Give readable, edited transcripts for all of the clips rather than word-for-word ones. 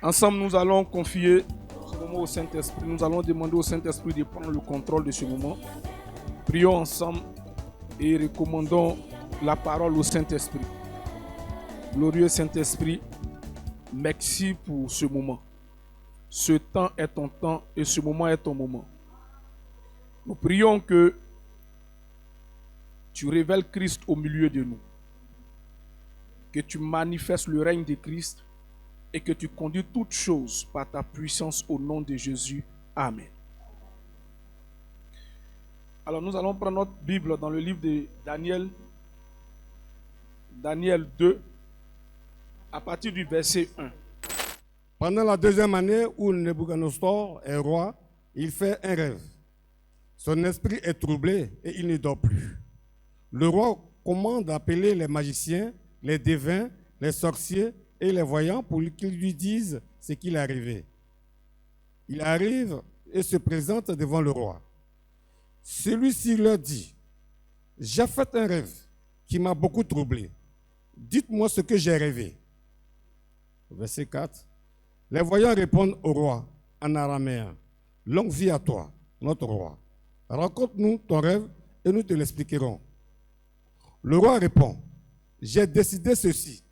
Ensemble, nous allons confier ce moment au Saint-Esprit. Nous allons demander au Saint-Esprit de prendre le contrôle de ce moment. Prions ensemble et recommandons la parole au Saint-Esprit. Glorieux Saint-Esprit, merci pour ce moment. Ce temps est ton temps et ce moment est ton moment. Nous prions que tu révèles Christ au milieu de nous. Que tu manifestes le règne de Christ et que tu conduis toutes choses par ta puissance au nom de Jésus. Amen. Alors nous allons prendre notre Bible dans le livre de Daniel, Daniel 2, à partir du verset 1. Pendant la deuxième année où Nebuchadnezzar est roi, il fait un rêve. Son esprit est troublé et il ne dort plus. Le roi commande d'appeler les magiciens, les devins, les sorciers et les voyants pour qu'ils lui disent ce qu'il est arrivé. Il arrive et se présente devant le roi. Celui-ci leur dit, « J'ai fait un rêve qui m'a beaucoup troublé. Dites-moi ce que j'ai rêvé. » Verset 4. Les voyants répondent au roi en araméen, « Longue vie à toi, notre roi. Raconte-nous ton rêve et nous te l'expliquerons. » Le roi répond, « J'ai décidé ceci.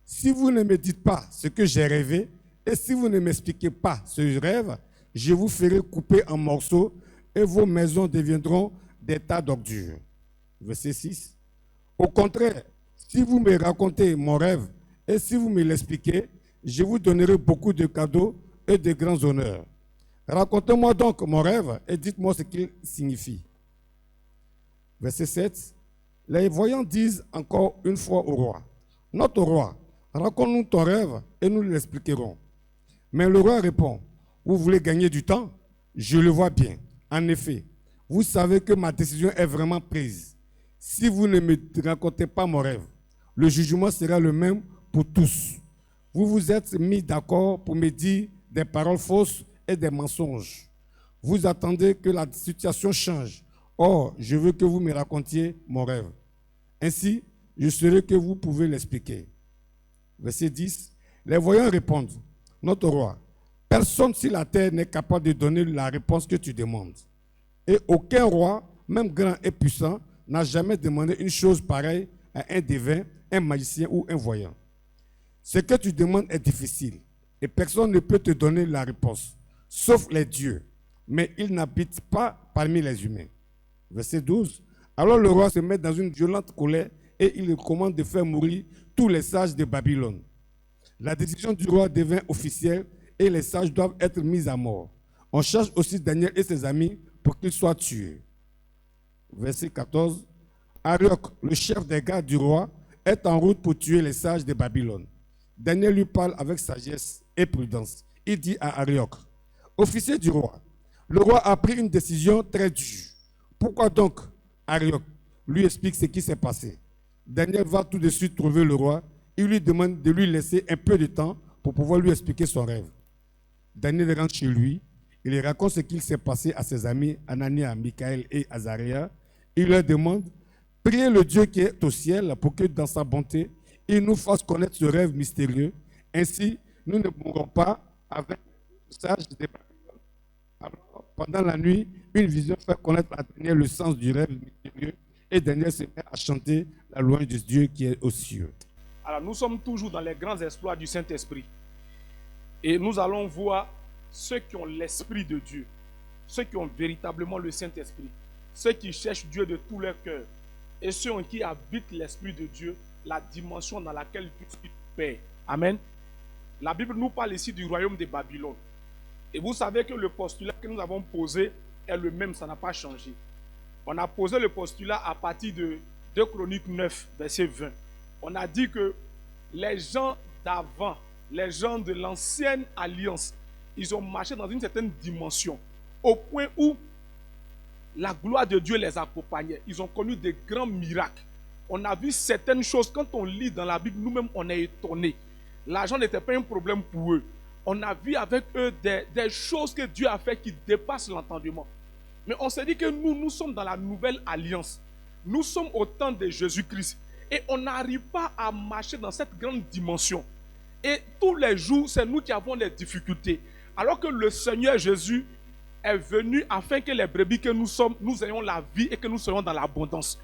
Si vous ne me dites pas ce que j'ai rêvé et si vous ne m'expliquez pas ce rêve, je vous ferai couper en morceaux et vos maisons deviendront des tas d'ordures. » Verset 6. Au contraire, si vous me racontez mon rêve et si vous me l'expliquez, je vous donnerai beaucoup de cadeaux et de grands honneurs. Racontez-moi donc mon rêve et dites-moi ce qu'il signifie. Verset 7. Les voyants disent encore une fois au roi, « Notre roi, raconte-nous ton rêve et nous l'expliquerons. » Mais le roi répond, « Vous voulez gagner du temps? Je le vois bien. En effet, vous savez que ma décision est vraiment prise. Si vous ne me racontez pas mon rêve, le jugement sera le même pour tous. Vous vous êtes mis d'accord pour me dire des paroles fausses et des mensonges. Vous attendez que la situation change. Or, je veux que vous me racontiez mon rêve. Ainsi, je saurai que vous pouvez l'expliquer. » Verset 10. Les voyants répondent, « Notre roi, personne sur la terre n'est capable de donner la réponse que tu demandes. Et aucun roi, même grand et puissant, n'a jamais demandé une chose pareille à un devin, un magicien ou un voyant. Ce que tu demandes est difficile et personne ne peut te donner la réponse, sauf les dieux, mais ils n'habitent pas parmi les humains. » Verset 12. Alors le roi se met dans une violente colère et il commande de faire mourir tous les sages de Babylone. La décision du roi devint officielle et les sages doivent être mis à mort. On cherche aussi Daniel et ses amis pour qu'ils soient tués. Verset 14. Arioch, le chef des gardes du roi, est en route pour tuer les sages de Babylone. Daniel lui parle avec sagesse et prudence. Il dit à Arioch, « Officier du roi, le roi a pris une décision très dure. Pourquoi donc? » Arioch lui explique ce qui s'est passé. Daniel va tout de suite trouver le roi. Il lui demande de lui laisser un peu de temps pour pouvoir lui expliquer son rêve. Daniel rentre chez lui. Il raconte ce qu'il s'est passé à ses amis Anania, Michaël et Azaria. Il leur demande, « Priez le Dieu qui est au ciel pour que dans sa bonté, il nous fasse connaître ce rêve mystérieux. Ainsi, nous ne mourrons pas avec le sage des Babylone. » Alors, pendant la nuit, une vision fait connaître à Daniel le sens du rêve mystérieux et Daniel se met à chanter la louange de Dieu qui est aux cieux. Alors nous sommes toujours dans les grands exploits du Saint-Esprit. Et nous allons voir ceux qui ont l'Esprit de Dieu, ceux qui ont véritablement le Saint-Esprit, ceux qui cherchent Dieu de tout leur cœur et ceux en qui habite l'Esprit de Dieu, la dimension dans laquelle Dieu paix. Amen. La Bible nous parle ici du royaume de Babylone. Et vous savez que le postulat que nous avons posé est le même, ça n'a pas changé. On a posé le postulat à partir de 2 Chroniques 9, verset 20. On a dit que les gens d'avant, les gens de l'ancienne alliance, ils ont marché dans une certaine dimension, au point où la gloire de Dieu les accompagnait. Ils ont connu des grands miracles. On a vu certaines choses, quand on lit dans la Bible, nous-mêmes on est étonnés. L'argent n'était pas un problème pour eux. On a vu avec eux des choses que Dieu a fait qui dépassent l'entendement. Mais on s'est dit que nous sommes dans la nouvelle alliance. Nous sommes au temps de Jésus-Christ. Et on n'arrive pas à marcher dans cette grande dimension. Et tous les jours, c'est nous qui avons des difficultés. Alors que le Seigneur Jésus est venu afin que les brebis que nous sommes, nous ayons la vie et que nous soyons dans l'abondance.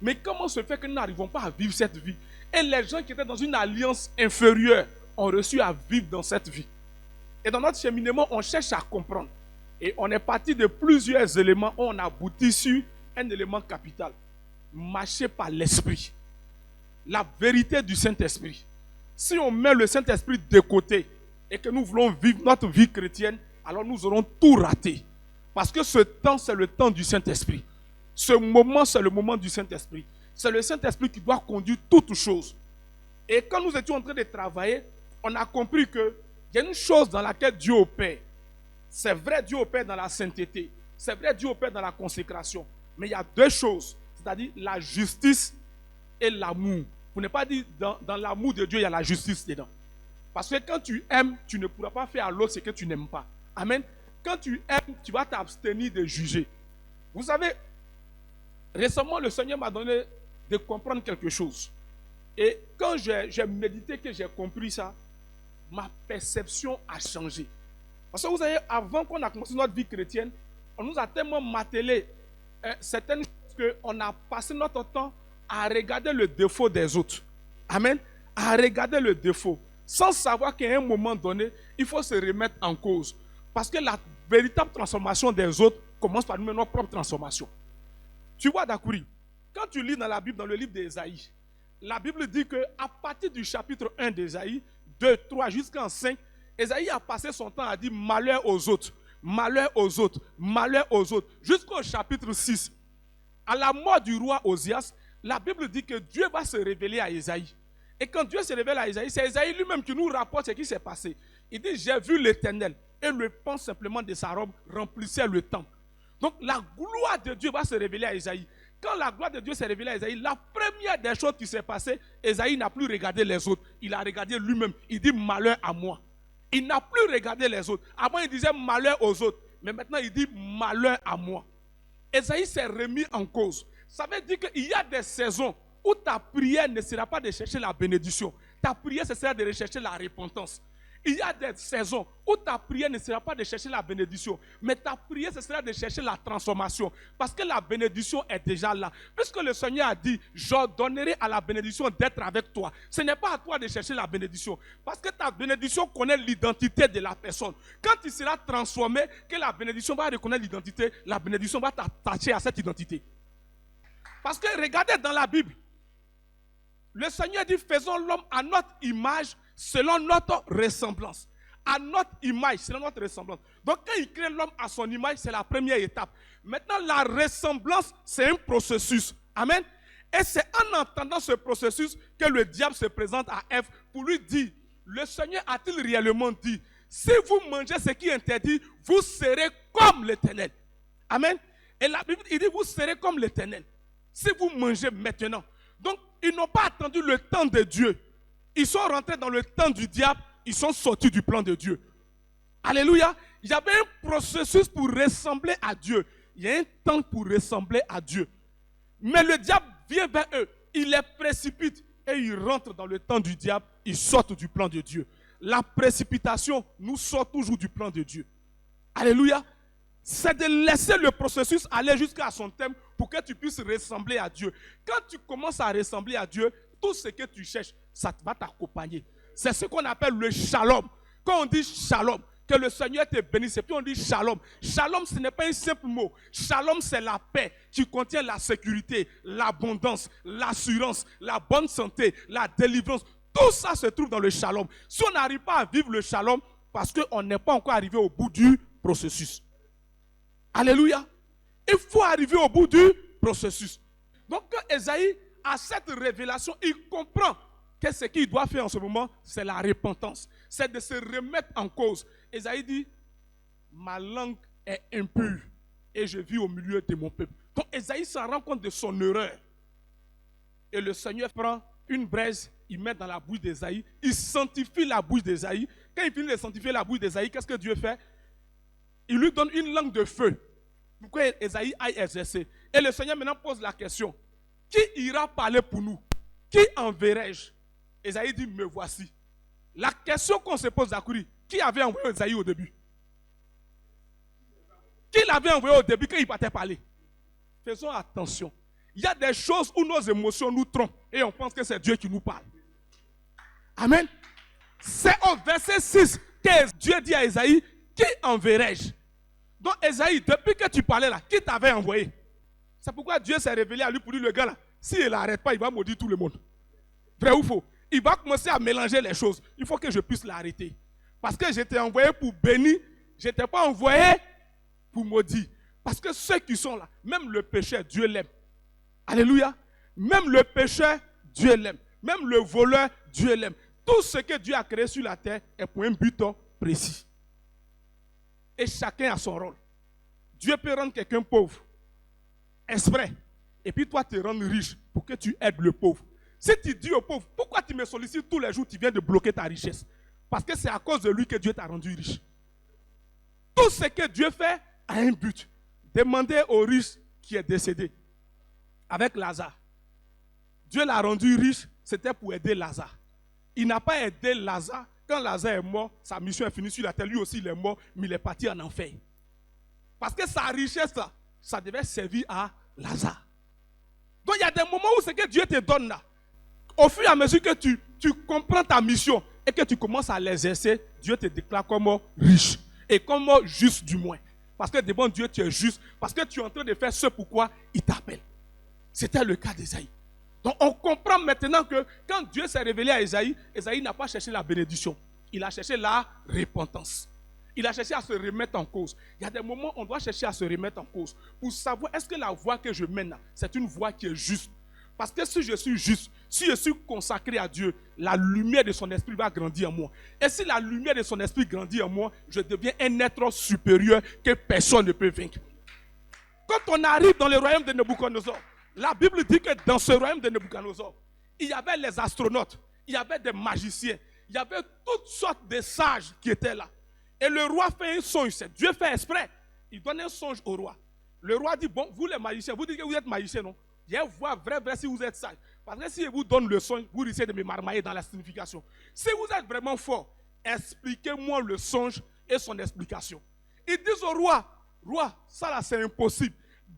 Mais comment se fait que nous n'arrivons pas à vivre cette vie? Et les gens qui étaient dans une alliance inférieure ont reçu à vivre dans cette vie. Et dans notre cheminement, on cherche à comprendre. Et on est parti de plusieurs éléments où on aboutit sur un élément capital. Marcher par l'Esprit. La vérité du Saint-Esprit. Si on met le Saint-Esprit de côté et que nous voulons vivre notre vie chrétienne, alors nous aurons tout raté. Parce que ce temps, c'est le temps du Saint-Esprit. Ce moment, c'est le moment du Saint-Esprit. C'est le Saint-Esprit qui doit conduire toutes choses. Et quand nous étions en train de travailler, on a compris qu'il y a une chose dans laquelle Dieu opère. C'est vrai, Dieu opère dans la sainteté. C'est vrai, Dieu opère dans la consécration. Mais il y a deux choses, c'est-à-dire la justice et l'amour. Vous n'avez pas dit dans l'amour de Dieu, il y a la justice dedans. Parce que quand tu aimes, tu ne pourras pas faire à l'autre ce que tu n'aimes pas. Amen. Quand tu aimes, tu vas t'abstenir de juger. Vous savez, récemment, le Seigneur m'a donné de comprendre quelque chose. Et quand j'ai médité, que j'ai compris ça, ma perception a changé. Parce que vous savez, avant qu'on a commencé notre vie chrétienne, on nous a tellement martelé certaines choses qu'on a passé notre temps à regarder le défaut des autres. Amen. À regarder le défaut. Sans savoir qu'à un moment donné, il faut se remettre en cause. Parce que la véritable transformation des autres commence par nous-mêmes, notre propre transformation. Tu vois, Dakouri, quand tu lis dans la Bible, dans le livre d'Ésaïe, la Bible dit qu'à partir du chapitre 1 d'Ésaïe, 2, 3 jusqu'en 5, Ésaïe a passé son temps à dire malheur aux autres, malheur aux autres, malheur aux autres, jusqu'au chapitre 6. À la mort du roi Osias, la Bible dit que Dieu va se révéler à Ésaïe. Et quand Dieu se révèle à Ésaïe, c'est Ésaïe lui-même qui nous rapporte ce qui s'est passé. Il dit, j'ai vu l'Éternel, et le pan simplement de sa robe remplissait le temple. Donc la gloire de Dieu va se révéler à Ésaïe. Quand la gloire de Dieu s'est révélée à Ésaïe, la première des choses qui s'est passée, Ésaïe n'a plus regardé les autres. Il a regardé lui-même. Il dit malheur à moi. Il n'a plus regardé les autres. Avant, il disait malheur aux autres. Mais maintenant, il dit malheur à moi. Ésaïe s'est remis en cause. Ça veut dire qu'il y a des saisons où ta prière ne sera pas de chercher la bénédiction. Ta prière, ce sera de rechercher la repentance. Il y a des saisons où ta prière ne sera pas de chercher la bénédiction, mais ta prière, ce sera de chercher la transformation. Parce que la bénédiction est déjà là. Puisque le Seigneur a dit, j'ordonnerai à la bénédiction d'être avec toi. Ce n'est pas à toi de chercher la bénédiction. Parce que ta bénédiction connaît l'identité de la personne. Quand tu seras transformé, que la bénédiction va reconnaître l'identité, la bénédiction va t'attacher à cette identité. Parce que regardez dans la Bible, le Seigneur dit, faisons l'homme à notre image, selon notre ressemblance. À notre image, selon notre ressemblance. Donc quand il crée l'homme à son image, c'est la première étape. Maintenant, la ressemblance, c'est un processus. Amen. Et c'est en entendant ce processus que le diable se présente à Ève pour lui dire, le Seigneur a-t-il réellement dit, si vous mangez ce qui est interdit, vous serez comme l'Éternel. Amen. Et la Bible, il dit, vous serez comme l'Éternel. Si vous mangez maintenant. Donc, ils n'ont pas attendu le temps de Dieu. Ils sont rentrés dans le temps du diable. Ils sont sortis du plan de Dieu. Alléluia. Il y avait un processus pour ressembler à Dieu. Il y a un temps pour ressembler à Dieu. Mais le diable vient vers eux. Il les précipite. Et ils rentrent dans le temps du diable. Ils sortent du plan de Dieu. La précipitation nous sort toujours du plan de Dieu. Alléluia. C'est de laisser le processus aller jusqu'à son terme pour que tu puisses ressembler à Dieu. Quand tu commences à ressembler à Dieu, tout ce que tu cherches, ça va t'accompagner. C'est ce qu'on appelle le shalom. Quand on dit shalom, que le Seigneur te bénisse, et puis on dit shalom. Shalom, ce n'est pas un simple mot. Shalom, c'est la paix qui contient la sécurité, l'abondance, l'assurance, la bonne santé, la délivrance. Tout ça se trouve dans le shalom. Si on n'arrive pas à vivre le shalom, parce qu'on n'est pas encore arrivé au bout du processus. Alléluia. Il faut arriver au bout du processus. Donc quand Ésaïe a cette révélation, il comprend que ce qu'il doit faire en ce moment, c'est la repentance. C'est de se remettre en cause. Ésaïe dit, ma langue est impure et je vis au milieu de mon peuple. Donc Ésaïe se rend compte de son erreur. Et le Seigneur prend une braise, il met dans la bouche d'Ésaïe, il sanctifie la bouche d'Ésaïe. Quand il finit de sanctifier la bouche d'Ésaïe, qu'est-ce que Dieu fait? Il lui donne une langue de feu. Pourquoi Ésaïe aille exercer? Et le Seigneur maintenant pose la question. Qui ira parler pour nous? Qui enverrai-je? Ésaïe dit, me voici. La question qu'on se pose, Zakuri, qui avait envoyé Esaïe au début? Qui l'avait envoyé au début quand il partait parler? Faisons attention. Il y a des choses où nos émotions nous trompent et on pense que c'est Dieu qui nous parle. Amen. C'est au verset 6 que Dieu dit à Esaïe, qui enverrai-je? Donc Esaïe, depuis que tu parlais là, qui t'avait envoyé? C'est pourquoi Dieu s'est révélé à lui pour dire, le gars là, s'il n'arrête pas, il va maudire tout le monde. Vrai ou faux? Il va commencer à mélanger les choses. Il faut que je puisse l'arrêter. Parce que j'étais envoyé pour bénir, je n'étais pas envoyé pour maudire. Parce que ceux qui sont là, même le pécheur, Dieu l'aime. Alléluia. Même le pécheur, Dieu l'aime. Même le voleur, Dieu l'aime. Tout ce que Dieu a créé sur la terre est pour un but précis. Et chacun a son rôle. Dieu peut rendre quelqu'un pauvre, exprès. Et puis toi, te rendre riche pour que tu aides le pauvre. Si tu dis au pauvre, pourquoi tu me sollicites tous les jours, tu viens de bloquer ta richesse? Parce que c'est à cause de lui que Dieu t'a rendu riche. Tout ce que Dieu fait a un but. Demandez au riche qui est décédé avec Lazare. Dieu l'a rendu riche, c'était pour aider Lazare. Il n'a pas aidé Lazare. Quand Lazare est mort, sa mission est finie sur la terre. Lui aussi, il est mort, mais il est parti en enfer. Parce que sa richesse, là, ça devait servir à Lazare. Donc, il y a des moments où ce que Dieu te donne là, au fur et à mesure que tu comprends ta mission et que tu commences à l'exercer, Dieu te déclare comme riche et comme juste du moins. Parce que devant Dieu, tu es juste. Parce que tu es en train de faire ce pourquoi il t'appelle. C'était le cas d'Ésaïe. Donc on comprend maintenant que quand Dieu s'est révélé à Ésaïe, Ésaïe n'a pas cherché la bénédiction. Il a cherché la repentance. Il a cherché à se remettre en cause. Il y a des moments où on doit chercher à se remettre en cause. Pour savoir est-ce que la voie que je mène, c'est une voie qui est juste. Parce que si je suis juste, si je suis consacré à Dieu, la lumière de son esprit va grandir en moi. Et si la lumière de son esprit grandit en moi, je deviens un être supérieur que personne ne peut vaincre. Quand on arrive dans le royaume de Nebuchadnezzar, la Bible dit que dans ce royaume de Nebuchadnezzar, il y avait les astronautes, il y avait des magiciens, il y avait toutes sortes de sages qui étaient là. Et le roi fait un songe, c'est Dieu fait exprès. Il donne un songe au roi. Le roi dit, bon, vous les magiciens, vous dites que vous êtes magiciens, non? Je vais voir vrai si vous êtes sage. Parce que si je vous donne le songe, vous risquez de me marmailler dans la signification. Si vous êtes vraiment fort, expliquez-moi le songe et son explication. Ils disent au roi, roi, ça là c'est impossible.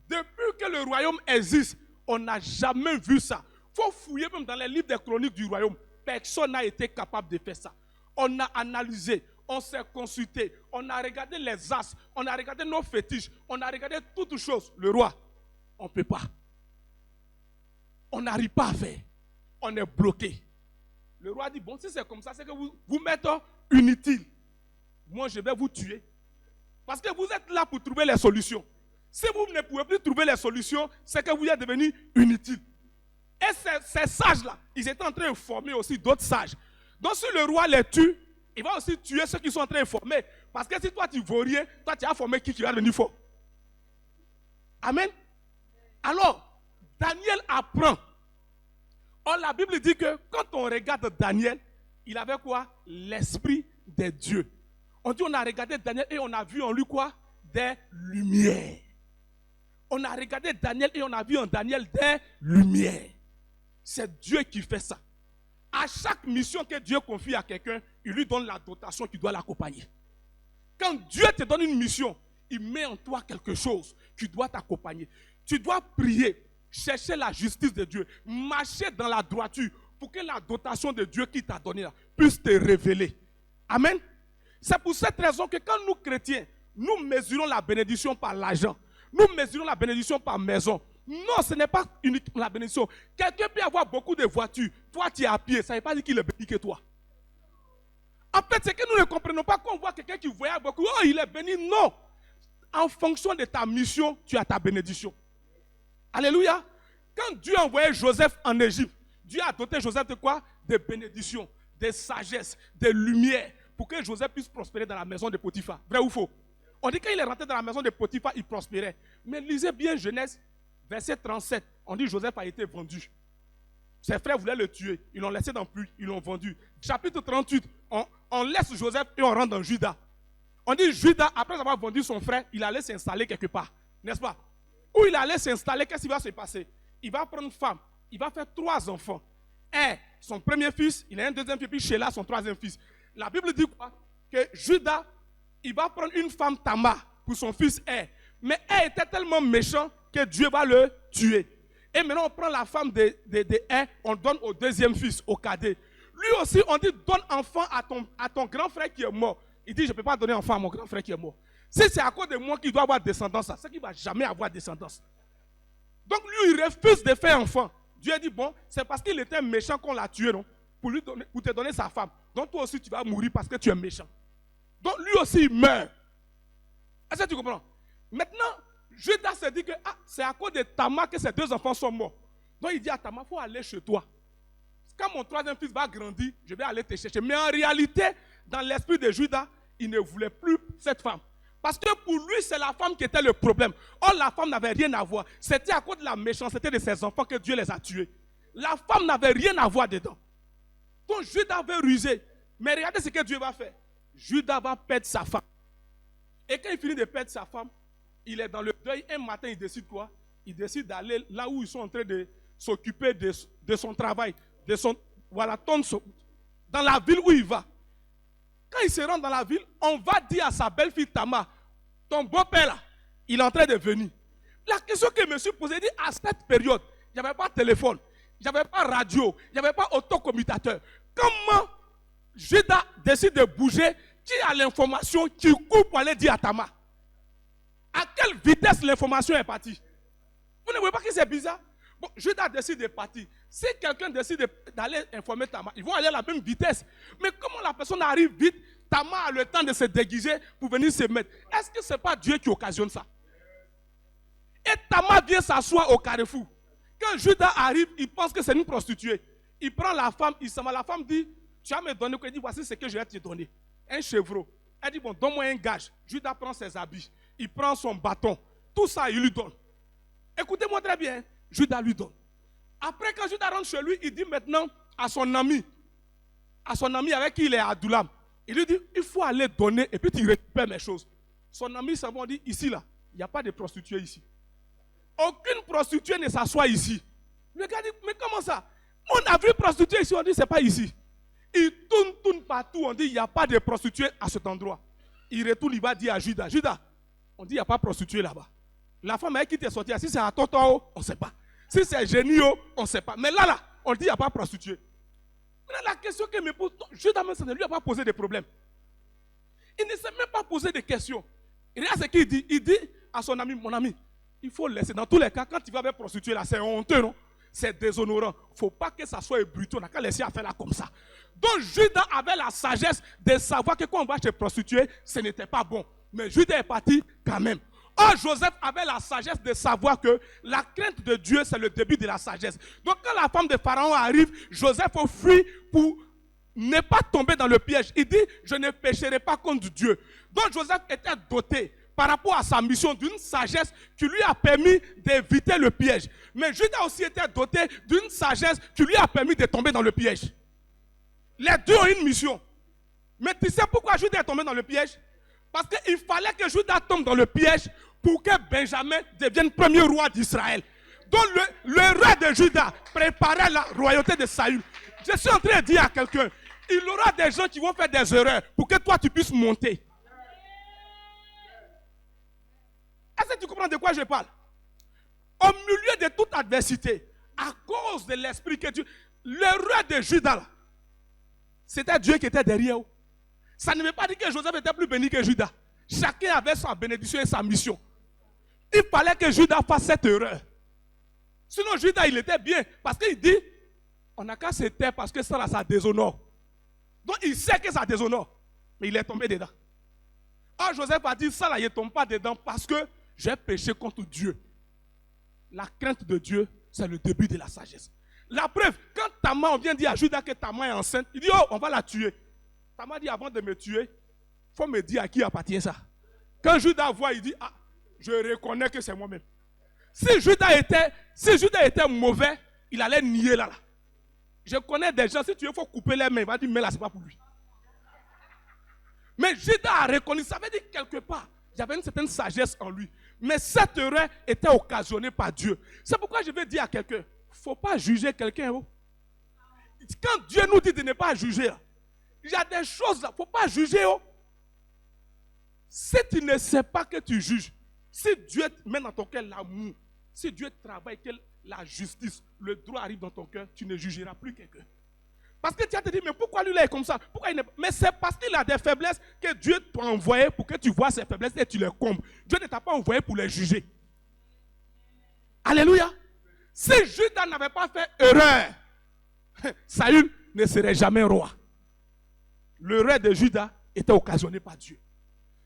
Depuis que le royaume existe, on n'a jamais vu ça. Il faut fouiller même dans les livres des chroniques du royaume. Personne n'a été capable de faire ça. On a analysé, on s'est consulté, on a regardé les as, on a regardé nos fétiches, on a regardé toutes choses. Le roi, on ne peut pas. On n'arrive pas à faire. On est bloqué. Le roi dit, bon, si c'est comme ça, c'est que vous m'êtes inutile. Moi, je vais vous tuer. Parce que vous êtes là pour trouver les solutions. Si vous ne pouvez plus trouver les solutions, c'est que vous êtes devenu inutile. Et ces sages-là, ils étaient en train de former aussi d'autres sages. Donc si le roi les tue, il va aussi tuer ceux qui sont en train de former. Parce que si toi tu ne vaux rien, toi tu as formé qui va devenir fort. Amen. Alors, Daniel apprend. Or, la Bible dit que quand on regarde Daniel, il avait quoi? L'esprit des dieux. On dit on a regardé Daniel et on a vu en lui quoi? Des lumières. On a regardé Daniel et on a vu en Daniel des lumières. C'est Dieu qui fait ça. À chaque mission que Dieu confie à quelqu'un, il lui donne la dotation qui doit l'accompagner. Quand Dieu te donne une mission, il met en toi quelque chose qui doit t'accompagner. Tu dois prier, chercher la justice de Dieu, marcher dans la droiture pour que la dotation de Dieu qui t'a donné là puisse te révéler. Amen. C'est pour cette raison que quand nous chrétiens, nous mesurons la bénédiction par l'argent, nous mesurons la bénédiction par maison. Non, ce n'est pas uniquement la bénédiction. Quelqu'un peut avoir beaucoup de voitures. Toi, tu es à pied. Ça ne veut pas dire qu'il est béni que toi. En fait, c'est que nous ne comprenons pas qu'on voit quelqu'un qui voyage beaucoup. Oh, il est béni. Non. En fonction de ta mission, tu as ta bénédiction. Alléluia. Quand Dieu a envoyé Joseph en Égypte, Dieu a doté Joseph de quoi? De bénédiction, de sagesse, de lumière, pour que Joseph puisse prospérer dans la maison de Potiphar. Vrai ou faux? On dit qu'il est rentré dans la maison de Potiphar, il prospérait. Mais lisez bien Genèse, verset 37. On dit Joseph a été vendu. Ses frères voulaient le tuer. Ils l'ont laissé dans pluie, ils l'ont vendu. Chapitre 38, on laisse Joseph et on rentre dans Juda. On dit Juda, après avoir vendu son frère, il allait s'installer quelque part. N'est-ce pas? Où il allait s'installer, qu'est-ce qui va se passer? Il va prendre femme, il va faire 3 enfants. Un son premier fils, il a un deuxième fils, puis Sheila, son troisième fils. La Bible dit quoi? Que Judas, il va prendre une femme Tamar pour son fils Er. Mais Er était tellement méchant que Dieu va le tuer. Et maintenant, on prend la femme de Er, on donne au deuxième fils, au cadet. Lui aussi, on dit, donne enfant à ton grand frère qui est mort. Il dit, je ne peux pas donner enfant à mon grand frère qui est mort. Si c'est à cause de moi qu'il doit avoir descendance, c'est qu'il ne va jamais avoir descendance. Donc lui, il refuse de faire enfant. Dieu a dit, bon, c'est parce qu'il était méchant qu'on l'a tué, non? Pour te donner sa femme. Donc toi aussi, tu vas mourir parce que tu es méchant. Donc lui aussi, il meurt. Est-ce que tu comprends? Maintenant, Judas se dit que c'est à cause de Tamar que ses deux enfants sont morts. Donc il dit à Tamar, il faut aller chez toi. Quand mon troisième fils va grandir, je vais aller te chercher. Mais en réalité, dans l'esprit de Judas, il ne voulait plus cette femme. Parce que pour lui, c'est la femme qui était le problème. Or, la femme n'avait rien à voir. C'était à cause de la méchanceté de ses enfants que Dieu les a tués. La femme n'avait rien à voir dedans. Donc Judas veut ruser. Mais regardez ce que Dieu va faire. Judas va perdre sa femme. Et quand il finit de perdre sa femme, il est dans le deuil. Un matin, il décide quoi? Il décide d'aller là où ils sont en train de s'occuper de son travail. Dans la ville où il va. Quand il se rend dans la ville, on va dire à sa belle-fille Tamar, ton beau-père là, il est en train de venir. La question que je me suis posée, dit à cette période, il n'y avait pas de téléphone, il n'y avait pas de radio, il n'y avait pas autocommutateur. Comment Judas décide de bouger, qui a l'information, qui coupe pour aller dire à Tamar? À quelle vitesse l'information est partie? Vous ne voyez pas que c'est bizarre? Bon, Judas décide de partir. Si quelqu'un décide d'aller informer Tamar, ils vont aller à la même vitesse. Mais comment la personne arrive vite, Tamar a le temps de se déguiser pour venir se mettre. Est-ce que ce n'est pas Dieu qui occasionne ça? Et Tamar vient s'asseoir au carrefour. Quand Judas arrive, il pense que c'est une prostituée. Il prend la femme, il s'en va. La femme dit, tu vas me donner quoi? Il dit, voici ce que je vais te donner. Un chevreau. Elle dit, bon, donne-moi un gage. Judas prend ses habits. Il prend son bâton. Tout ça, il lui donne. Écoutez-moi très bien. Judas lui donne. Après, quand Judas rentre chez lui, il dit maintenant à son ami avec qui il est à Adullam, il lui dit, il faut aller donner et puis tu récupères mes choses. Son ami s'en va dit, ici là, il n'y a pas de prostituée ici. Aucune prostituée ne s'assoit ici. Le gars dit, mais comment ça? On a vu prostituée ici, on dit, c'est pas ici. Il tourne partout, on dit, il n'y a pas de prostituée à cet endroit. Il retourne, il va dire à Judas, Judas, on dit, il n'y a pas de prostituée là-bas. La femme avec qui tu es sorti, si c'est à Toto, on ne sait pas. Si c'est Génio, on ne sait pas. Mais là, on dit qu'il n'y a pas de prostituée. Maintenant, la question que me pose, Judas ne lui a pas posé de problème. Il ne s'est même pas posé de questions. Et regarde ce qu'il dit. Il dit à son ami, mon ami, il faut laisser. Dans tous les cas, quand tu vas avec prostituée, là, c'est honteux, non? C'est déshonorant. Il ne faut pas que ça soit ébruité. On n'a qu'à laisser faire là comme ça. Donc Judas avait la sagesse de savoir que quand on va chez prostituée, ce n'était pas bon. Mais Judas est parti quand même. Or, Joseph avait la sagesse de savoir que la crainte de Dieu, c'est le début de la sagesse. Donc, quand la femme de Pharaon arrive, Joseph fuit pour ne pas tomber dans le piège. Il dit, je ne pécherai pas contre Dieu. Donc, Joseph était doté par rapport à sa mission d'une sagesse qui lui a permis d'éviter le piège. Mais Judas aussi était doté d'une sagesse qui lui a permis de tomber dans le piège. Les deux ont une mission. Mais tu sais pourquoi Judas est tombé dans le piège? Parce qu'il fallait que Judas tombe dans le piège pour que Benjamin devienne premier roi d'Israël. Donc le roi de Judas préparait la royauté de Saül. Je suis en train de dire à quelqu'un, il y aura des gens qui vont faire des erreurs pour que toi tu puisses monter. Est-ce que tu comprends de quoi je parle? Au milieu de toute adversité, à cause de l'esprit que Dieu... Le roi de Judas, c'était Dieu qui était derrière eux. Ça ne veut pas dire que Joseph était plus béni que Judas. Chacun avait sa bénédiction et sa mission. Il fallait que Judas fasse cette erreur. Sinon, Judas, il était bien. Parce qu'il dit, on n'a qu'à se taire parce que ça, là, ça déshonore. Donc, il sait que ça déshonore. Mais il est tombé dedans. Or, Joseph a dit, ça, là, il ne tombe pas dedans parce que j'ai péché contre Dieu. La crainte de Dieu, c'est le début de la sagesse. La preuve, quand Tamar, on vient dire à Judas que Tamar est enceinte, il dit, oh, on va la tuer. Tamar dit, avant de me tuer, il faut me dire à qui appartient ça. Quand Judas voit, il dit, ah, je reconnais que c'est moi-même. Si Judas était mauvais, il allait nier là. Je connais des gens, si tu veux, il faut couper les mains. Il va dire, mais là, ce n'est pas pour lui. Mais Judas a reconnu, ça veut dire quelque part, il y avait une certaine sagesse en lui. Mais cette erreur était occasionnée par Dieu. C'est pourquoi je vais dire à quelqu'un, il ne faut pas juger quelqu'un. Oh. quand Dieu nous dit de ne pas juger, il y a des choses, il ne faut pas juger. Oh. Si tu ne sais pas que tu juges, si Dieu met dans ton cœur l'amour, si Dieu travaille que la justice, le droit arrive dans ton cœur, tu ne jugeras plus quelqu'un. Parce que tu vas te dire, mais pourquoi lui là est comme ça? Pourquoi il mais c'est parce qu'il a des faiblesses que Dieu t'a envoyé pour que tu vois ses faiblesses et tu les combles. Dieu ne t'a pas envoyé pour les juger. Alléluia. Si Judas n'avait pas fait erreur, Saül ne serait jamais roi. L'erreur de Judas était occasionnée par Dieu.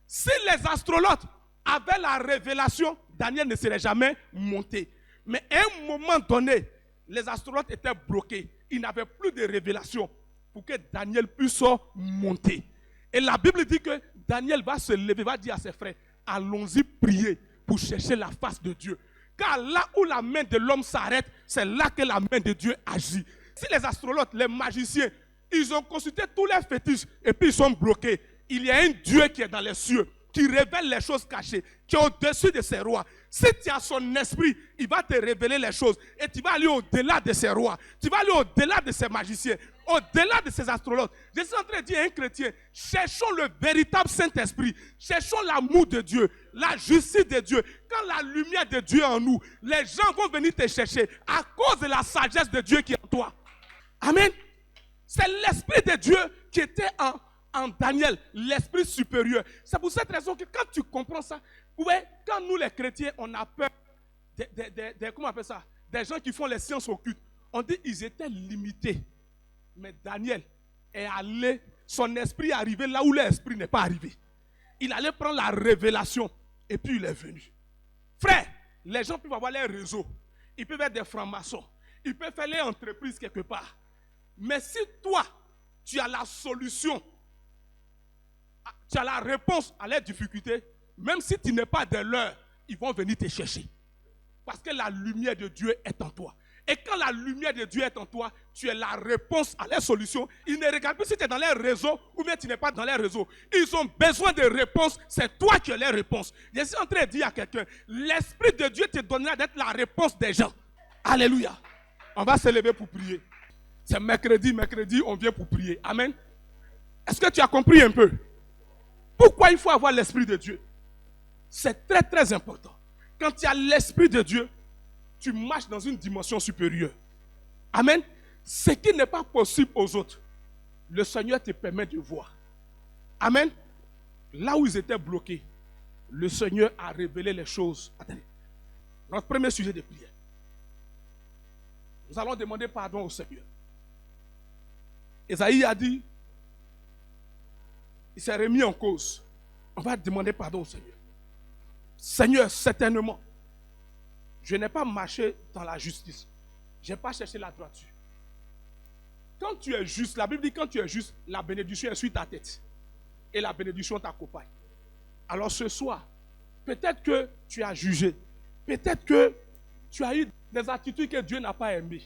Si les astrologues avaient la révélation, Daniel ne serait jamais monté. Mais à un moment donné, les astrologues étaient bloqués. Il n'avait plus de révélation pour que Daniel puisse monter. Et la Bible dit que Daniel va se lever, va dire à ses frères, allons-y prier pour chercher la face de Dieu. Car là où la main de l'homme s'arrête, c'est là que la main de Dieu agit. Si les astrologues, les magiciens, ils ont consulté tous les fétiches et puis ils sont bloqués, il y a un Dieu qui est dans les cieux, qui révèle les choses cachées, qui est au-dessus de ses rois. Si tu as son esprit, il va te révéler les choses. Et tu vas aller au-delà de ses rois. Tu vas aller au-delà de ses magiciens. Au-delà de ses astrologues. Je suis en train de dire à un chrétien, cherchons le véritable Saint-Esprit. Cherchons l'amour de Dieu, la justice de Dieu. Quand la lumière de Dieu est en nous, les gens vont venir te chercher à cause de la sagesse de Dieu qui est en toi. Amen. C'est l'Esprit de Dieu qui était en Daniel, l'esprit supérieur. C'est pour cette raison que quand tu comprends ça, ouais, quand nous les chrétiens, on a peur comment on appelle ça? Des gens qui font les sciences occultes. On dit qu'ils étaient limités. Mais Daniel est allé, son esprit est arrivé là où l'esprit n'est pas arrivé. Il allait prendre la révélation et puis il est venu. Frère, les gens peuvent avoir les réseaux. Ils peuvent être des francs-maçons. Ils peuvent faire les entreprises quelque part. Mais si toi, tu as la solution, tu as la réponse à leurs difficultés, même si tu n'es pas de leur, ils vont venir te chercher. Parce que la lumière de Dieu est en toi. Et quand la lumière de Dieu est en toi, tu es la réponse à leurs solutions. Ils ne regardent plus si tu es dans leur réseau ou bien tu n'es pas dans leur réseau. Ils ont besoin de réponses. C'est toi qui as les réponses. Je suis en train de dire à quelqu'un, l'Esprit de Dieu te donnera d'être la réponse des gens. Alléluia. On va se lever pour prier. C'est mercredi, on vient pour prier. Amen. Est-ce que tu as compris un peu? Pourquoi il faut avoir l'Esprit de Dieu? C'est très très important. Quand tu as l'Esprit de Dieu, tu marches dans une dimension supérieure. Amen. Ce qui n'est pas possible aux autres, le Seigneur te permet de voir. Amen. Là où ils étaient bloqués, le Seigneur a révélé les choses. Attendez. Notre premier sujet de prière. Nous allons demander pardon au Seigneur. Esaïe a dit, il s'est remis en cause. On va demander pardon au Seigneur. Seigneur, certainement, je n'ai pas marché dans la justice. Je n'ai pas cherché la droiture. Quand tu es juste, la Bible dit quand tu es juste, la bénédiction est sur ta tête. Et la bénédiction t'accompagne. Alors ce soir, peut-être que tu as jugé. Peut-être que tu as eu des attitudes que Dieu n'a pas aimées.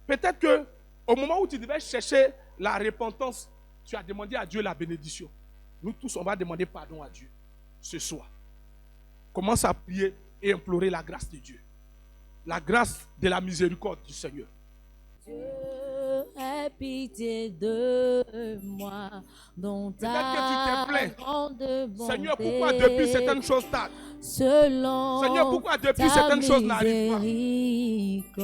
Peut-être que au moment où tu devais chercher la repentance, tu as demandé à Dieu la bénédiction. Nous tous, on va demander pardon à Dieu ce soir. Commence à prier et implorer la grâce de Dieu. La grâce de la miséricorde du Seigneur. Dieu, aie pitié de moi, dont ta grande bonté. Seigneur, pourquoi depuis certaines choses tardent? Seigneur, pourquoi depuis certaines choses n'arrivent pas?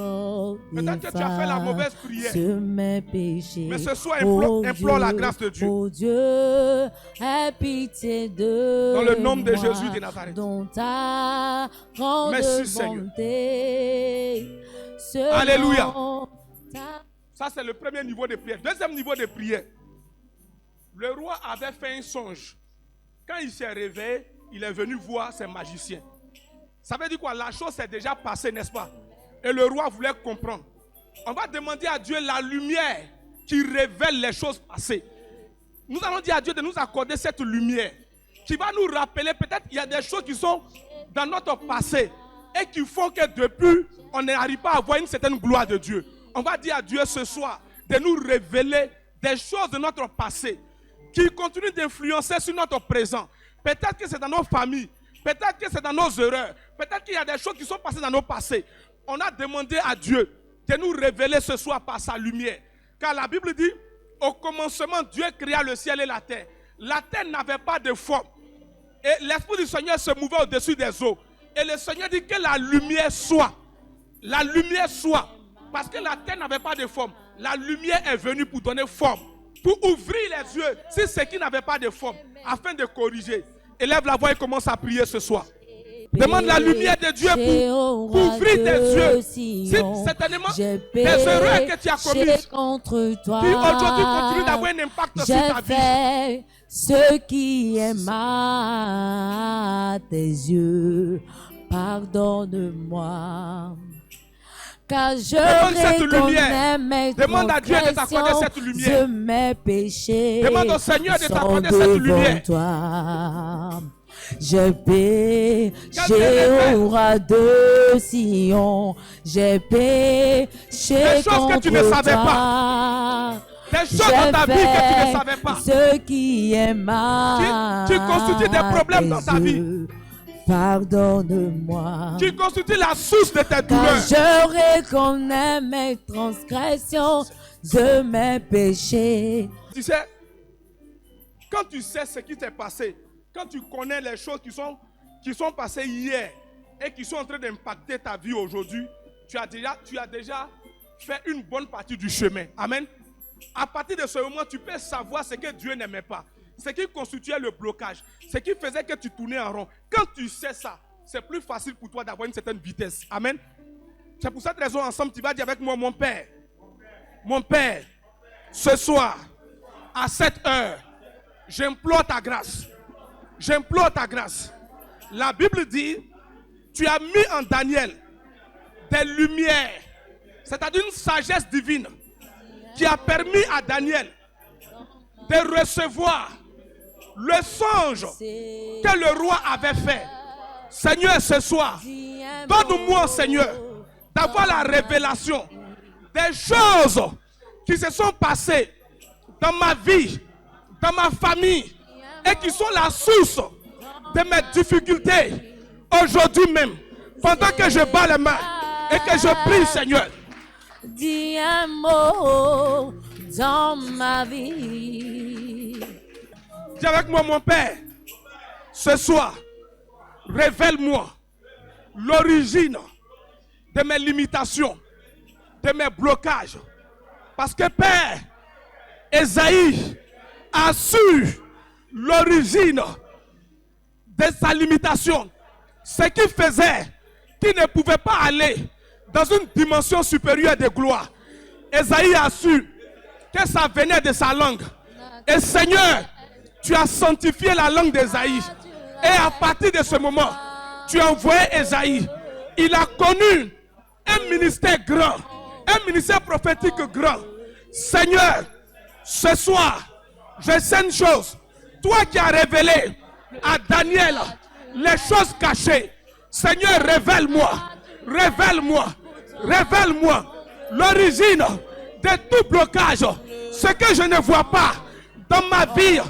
Peut-être que tu as fait la mauvaise prière. Mais ce soir, implore la grâce de Dieu. Oh Dieu, aie pitié de dans le nom de Jésus de Nazareth. Dont ta grande bonté. Alléluia. Ça, c'est le premier niveau de prière. Deuxième niveau de prière. Le roi avait fait un songe. Quand il s'est réveillé, il est venu voir ses magiciens. Ça veut dire quoi? La chose s'est déjà passée, n'est-ce pas? Et le roi voulait comprendre. On va demander à Dieu la lumière qui révèle les choses passées. Nous allons dire à Dieu de nous accorder cette lumière qui va nous rappeler, peut-être il y a des choses qui sont dans notre passé et qui font que depuis, on n'arrive pas à voir une certaine gloire de Dieu. On va dire à Dieu ce soir de nous révéler des choses de notre passé qui continuent d'influencer sur notre présent. Peut-être que c'est dans nos familles, peut-être que c'est dans nos erreurs, peut-être qu'il y a des choses qui sont passées dans nos passés. On a demandé à Dieu de nous révéler ce soir par sa lumière. Car la Bible dit, au commencement, Dieu créa le ciel et la terre. La terre n'avait pas de forme. Et l'Esprit du Seigneur se mouvait au-dessus des eaux. Et le Seigneur dit que la lumière soit. La lumière soit. Parce que la terre n'avait pas de forme. La lumière est venue pour donner forme. Pour ouvrir les yeux sur ce qui n'avait pas de forme. Afin de corriger. Élève la voix et commence à prier ce soir. Demande la lumière de Dieu pour ouvrir tes yeux. Si certainement des erreurs que tu as commises, qui aujourd'hui continuent d'avoir un impact sur ta vie. Ce qui est mal à tes yeux, pardonne-moi. Car je reconnais mes transgressions de mes péchés. Demande au Seigneur de t'accorder cette lumière. Toi. J'ai péché au roi de Sion. J'ai péché contre que tu ne savais toi. Pas. Des choses dans ta vie que tu ne savais pas. Ce qui est mal. Tu constitues des problèmes dans ta vie. Pardonne-moi. Qui constitue la source de tes douleurs. Car je reconnais mes transgressions de mes péchés. Tu sais, quand tu sais ce qui t'est passé, quand tu connais les choses qui sont passées hier et qui sont en train d'impacter ta vie aujourd'hui, tu as déjà fait une bonne partie du chemin. Amen. À partir de ce moment, tu peux savoir ce que Dieu n'aimait pas. Ce qui constituait le blocage. Ce qui faisait que tu tournais en rond. Quand tu sais ça, c'est plus facile pour toi d'avoir une certaine vitesse. Amen. C'est pour cette raison, ensemble, tu vas dire avec moi, mon Père, ce soir, à cette heure, j'implore ta grâce. J'implore ta grâce. La Bible dit, tu as mis en Daniel des lumières, c'est-à-dire une sagesse divine qui a permis à Daniel de recevoir le songe que le roi avait fait. Seigneur, ce soir, donne-moi, Seigneur, d'avoir la révélation des choses qui se sont passées dans ma vie, dans ma famille, et qui sont la source de mes difficultés aujourd'hui même, pendant que je bats les mains et que je prie, Seigneur. Dis un mot dans ma vie. Dis avec moi, mon Père, ce soir, révèle-moi l'origine de mes limitations, de mes blocages. Parce que Père, Ésaïe a su l'origine de sa limitation. Ce qui faisait qu'il ne pouvait pas aller dans une dimension supérieure de gloire. Ésaïe a su que ça venait de sa langue. Et Seigneur, tu as sanctifié la langue d'Ésaïe. Et à partir de ce moment, tu as envoyé Ésaïe. Il a connu un ministère grand, un ministère prophétique grand. Seigneur, ce soir, je sais une chose. Toi qui as révélé à Daniel les choses cachées. Seigneur, révèle-moi l'origine de tout blocage. Ce que je ne vois pas dans ma vie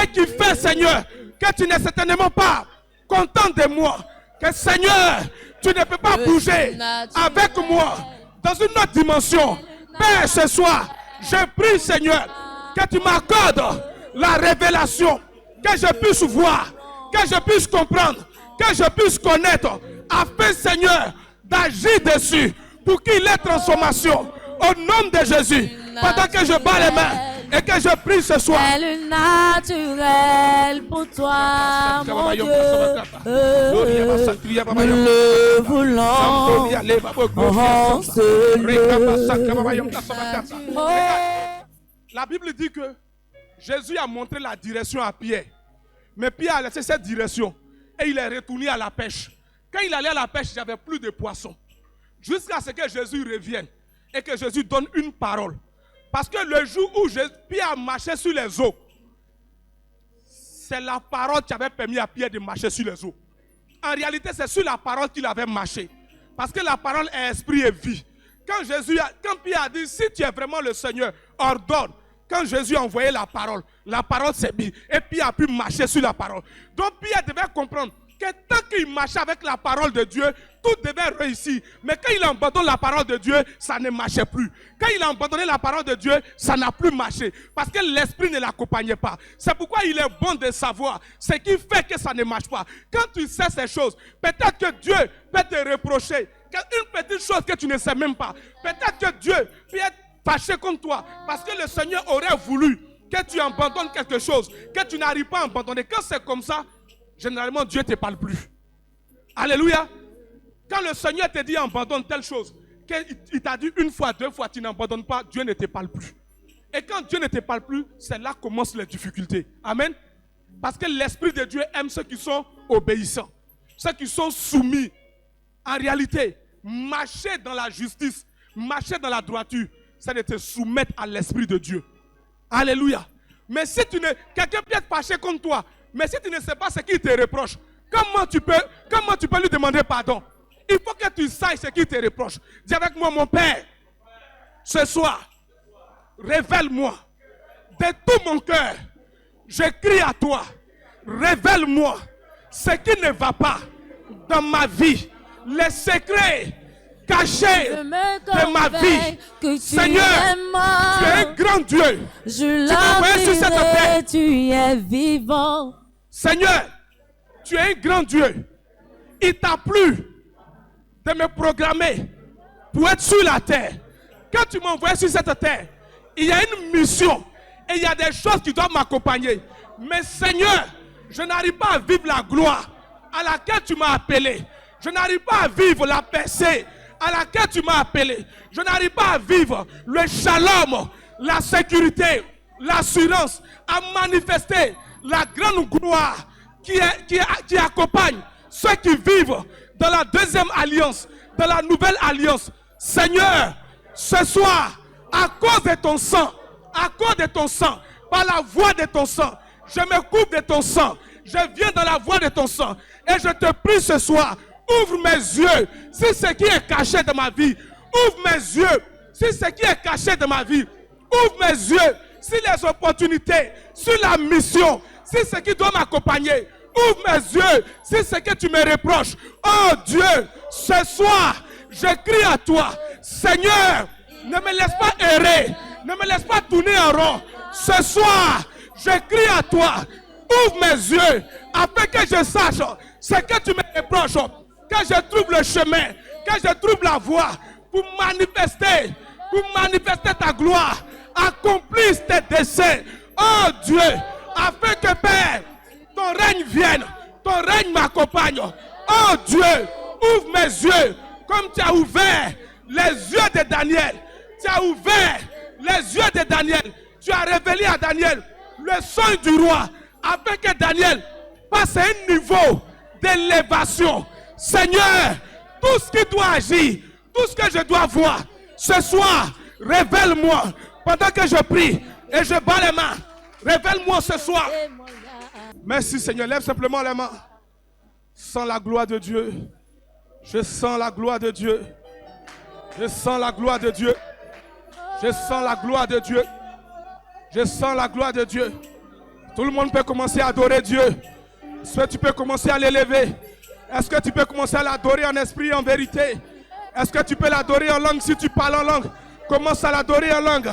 et qui fait, Seigneur, que tu n'es certainement pas content de moi. Que Seigneur, tu ne peux pas bouger avec moi dans une autre dimension. Père, ce soir, je prie, Seigneur, que tu m'accordes la révélation, que je puisse voir, que je puisse comprendre, que je puisse connaître, afin, Seigneur, d'agir dessus pour qu'il ait transformation. Au nom de Jésus, pendant que je bats les mains et que je prie ce soir. Elle est naturelle pour toi, mon Dieu. Nous le voulons en ce lieu. La Bible dit que Jésus a montré la direction à Pierre. Mais Pierre a laissé cette direction et il est retourné à la pêche. Quand il allait à la pêche, il n'y avait plus de poissons. Jusqu'à ce que Jésus revienne et que Jésus donne une parole. Parce que le jour où Pierre marchait sur les eaux, c'est la parole qui avait permis à Pierre de marcher sur les eaux. En réalité, c'est sur la parole qu'il avait marché. Parce que la parole est esprit et vie. Quand Pierre a dit, si tu es vraiment le Seigneur, ordonne. Quand Jésus a envoyé la parole s'est mise. Et Pierre a pu marcher sur la parole. Donc Pierre devait comprendre que tant qu'il marchait avec la parole de Dieu, tout devait réussir. Mais quand il abandonne la parole de Dieu, ça ne marchait plus. Quand il a abandonné la parole de Dieu, ça n'a plus marché. Parce que l'esprit ne l'accompagnait pas. C'est pourquoi il est bon de savoir ce qui fait que ça ne marche pas. Quand tu sais ces choses, peut-être que Dieu peut te reprocher une petite chose que tu ne sais même pas. Peut-être que Dieu peut être fâché contre toi parce que le Seigneur aurait voulu que tu abandonnes quelque chose, que tu n'arrives pas à abandonner. Quand c'est comme ça, généralement Dieu ne te parle plus. Alléluia. Quand le Seigneur te dit abandonne telle chose, qu'il t'a dit une fois, deux fois, tu n'abandonnes pas, Dieu ne te parle plus. Et quand Dieu ne te parle plus, c'est là que commencent les difficultés. Amen. Parce que l'Esprit de Dieu aime ceux qui sont obéissants, ceux qui sont soumis. En réalité, marcher dans la justice, marcher dans la droiture, c'est de te soumettre à l'Esprit de Dieu. Alléluia. Mais si tu ne, quelqu'un peut être fâché contre toi, mais si tu ne sais pas ce qu'il te reproche, comment tu peux lui demander pardon? Il faut que tu saches ce qu'il te reproche. Dis avec moi, mon Père, ce soir, révèle-moi de tout mon cœur. Je crie à toi, révèle-moi ce qui ne va pas dans ma vie, les secrets cachés de ma vie. Seigneur, tu es un grand Dieu. Je tu m'as envoyé sur cette terre. Tu es vivant. Seigneur, tu es un grand Dieu. Il t'a plu de me programmer pour être sur la terre. Quand tu m'as envoyé sur cette terre, il y a une mission et il y a des choses qui doivent m'accompagner. Mais Seigneur, je n'arrive pas à vivre la gloire à laquelle tu m'as appelé. Je n'arrive pas à vivre la percée à laquelle tu m'as appelé. Je n'arrive pas à vivre le shalom, la sécurité, l'assurance, à manifester la grande gloire qui accompagne ceux qui vivent dans la deuxième alliance, dans la nouvelle alliance. Seigneur, ce soir, à cause de ton sang, par la voix de ton sang, je me coupe de ton sang, je viens dans la voix de ton sang, et je te prie ce soir, ouvre mes yeux, si ce qui est caché de ma vie, ouvre mes yeux, si ce qui est caché de ma vie, ouvre mes yeux, si les opportunités, sur la mission, si ce qui doit m'accompagner, ouvre mes yeux, si ce que tu me reproches. Oh Dieu, ce soir, je crie à toi, Seigneur, ne me laisse pas errer, ne me laisse pas tourner en rond. Ce soir, je crie à toi, ouvre mes yeux, afin que je sache ce que tu me reproches, que je trouve le chemin, que je trouve la voie pour manifester ta gloire, accomplir tes desseins. Oh Dieu, afin que Père, ton règne vienne, ton règne m'accompagne. Oh Dieu, ouvre mes yeux, comme tu as ouvert les yeux de Daniel. Tu as ouvert les yeux de Daniel. Tu as révélé à Daniel le son du roi, afin que Daniel passe à un niveau d'élévation. Seigneur, tout ce qui doit agir, tout ce que je dois voir, ce soir, révèle-moi pendant que je prie et je bats les mains. Révèle-moi ce soir. Merci Seigneur, lève simplement les mains. Sens la gloire de Dieu. Je sens la gloire de Dieu. Je sens la gloire de Dieu. Je sens la gloire de Dieu. Je sens la gloire de Dieu. Tout le monde peut commencer à adorer Dieu. Est-ce que tu peux commencer à l'élever? Est-ce que tu peux commencer à l'adorer en esprit et en vérité? Est-ce que tu peux l'adorer en langue si tu parles en langue? Commence à l'adorer en langue.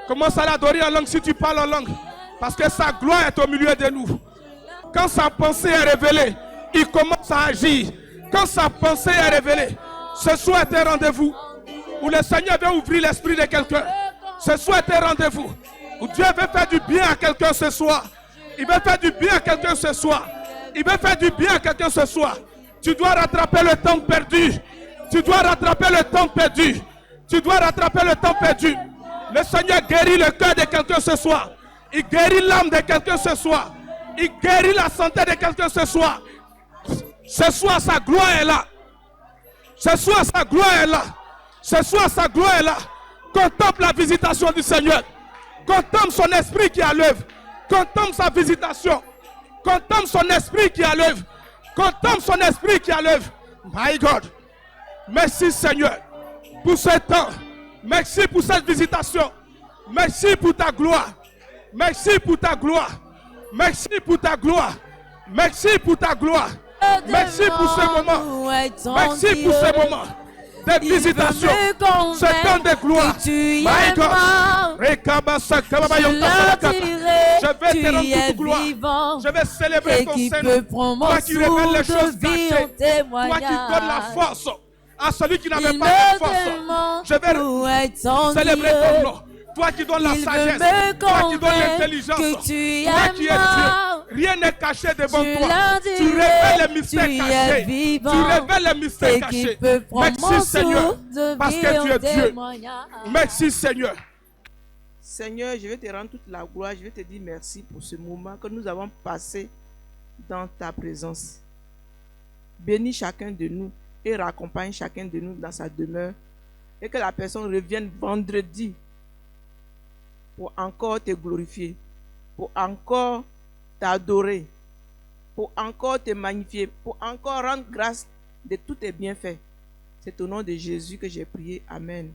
Commence à l'adorer en langue si tu parles en langue. Parce que sa gloire est au milieu de nous. Quand sa pensée est révélée, il commence à agir. Quand sa pensée est révélée, ce soir est un rendez-vous où le Seigneur veut ouvrir l'esprit de quelqu'un. Ce soir est un rendez-vous où Dieu veut faire du bien à quelqu'un ce soir. Il veut faire du bien à quelqu'un ce soir. Il veut faire du bien à quelqu'un ce soir. Tu dois rattraper le temps perdu. Tu dois rattraper le temps perdu. Tu dois rattraper le temps perdu. Le Seigneur guérit le cœur de quelqu'un ce soir. Il guérit l'âme de quelqu'un ce soir. Il guérit la santé de quelqu'un ce soir. Ce soir, sa gloire est là. Ce soir, sa gloire est là. Ce soir, sa gloire est là. Contemple la visitation du Seigneur. Contemple son esprit qui a l'œuvre. Contemple sa visitation. Contemple son esprit qui a l'œuvre. Contemple son esprit qui a l'œuvre. My God. Merci Seigneur pour ce temps. Merci pour cette visitation. Merci pour ta gloire. Merci pour ta gloire. Merci pour ta gloire. Merci pour ta gloire. Merci pour ce moment. Merci pour ce moment. Des visitations. Ce temps de gloire. My God. Je vais te rendre toute gloire. Je vais célébrer ton Seigneur. Toi qui révèles les choses cachées. Toi qui donnes la force à celui qui n'avait pas de force. Je vais célébrer ton nom. Toi qui donnes la sagesse, toi qui donnes l'intelligence, toi qui es Dieu, rien n'est caché devant toi. Tu révèles les mystères cachés. Tu révèles les mystères cachés. Merci Seigneur, parce que tu es Dieu. Merci Seigneur. Seigneur, je vais te rendre toute la gloire. Je vais te dire merci pour ce moment que nous avons passé dans ta présence. Bénis chacun de nous et raccompagne chacun de nous dans sa demeure. Et que la personne revienne vendredi pour encore te glorifier, pour encore t'adorer, pour encore te magnifier, pour encore rendre grâce de tous tes bienfaits. C'est au nom de Jésus que j'ai prié. Amen.